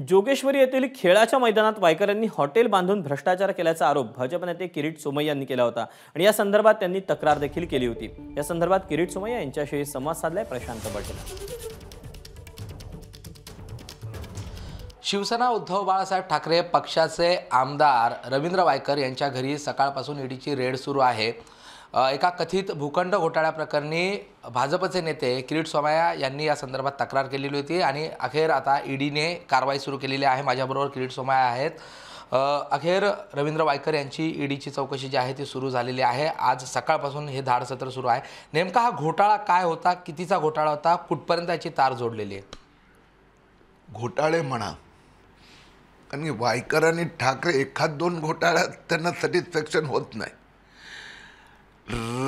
जोगेश्वरी येथील खेळाच्या मैदानात वायकरांनी हॉटेल बांधून भ्रष्टाचार केल्याचा आरोप भाजप नेते किरीट सोमय्या यांनी केला होता आणि या संदर्भात त्यांनी तक्रार देखील केली होती। या संदर्भात किरीट सोमय्या यांच्याशी संवाद साधलाय प्रशांत बडे। शिवसेना उद्धव बाळासाहेब ठाकरे पक्षाचे आमदार रवींद्र वायकर यांच्या घरी सकाळपासून ईडीची रेड सुरू आहे। एका कथित भूखंड घोटाळ्या प्रकरणी भाजपचे नेते किरीट सोमय्या यांनी या संदर्भात तक्रार केलेली होती आणि अखेर आता ईडीने कारवाई सुरू केलेली आहे। माझ्याबरोबर किरीट सोमय्या आहेत। अखेर रवींद्र वायकर यांची ईडीची चौकशी जी आहे ती सुरू झालेली आहे। आज सकाळपासून हे धाडसत्र सुरू आहे। नेमका हा घोटाळा काय होता, कितीचा घोटाळा होता, कुठपर्यंत याची तार जोडलेली आहे? घोटाळे म्हणा, कारण वायकर आणि ठाकरे एखाद दोन घोटाळ्यात त्यांना सॅटिस्फॅक्शन होत नाही।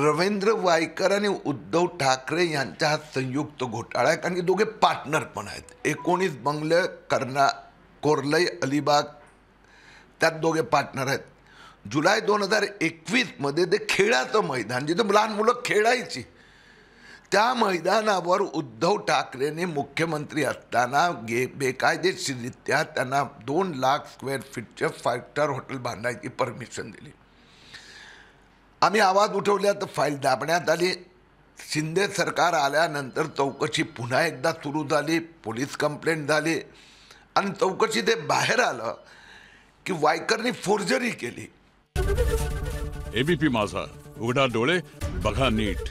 रवींद्र वायकर आणि उद्धव ठाकरे यांचा हा संयुक्त घोटाळा आहे, कारण की दोघे पार्टनर पण आहेत। 19 बंगले कोरलई अलिबाग त्यात दोघे पार्टनर आहेत। जुलै 2021 मध्ये ते खेळाचं मैदान जिथे लहान मुलं खेळायची त्या मैदानावर उद्धव ठाकरेंनी मुख्यमंत्री असताना बेकायदेशीररित्या त्यांना 2 लाख स्क्वेअर फीटचे 5 स्टार हॉटेल बांधायची परमिशन दिली। आम्ही आवाज उठवल्या तर फाईल दाबण्यात आली। शिंदे सरकार आल्यानंतर चौकशी पुन्हा एकदा सुरू झाली, पोलीस कंप्लेंट झाली आणि चौकशी ते बाहेर आलं की वायकरनी फोर्जरी केली। एबीपी माझा, उघडा डोळे बघा नीट।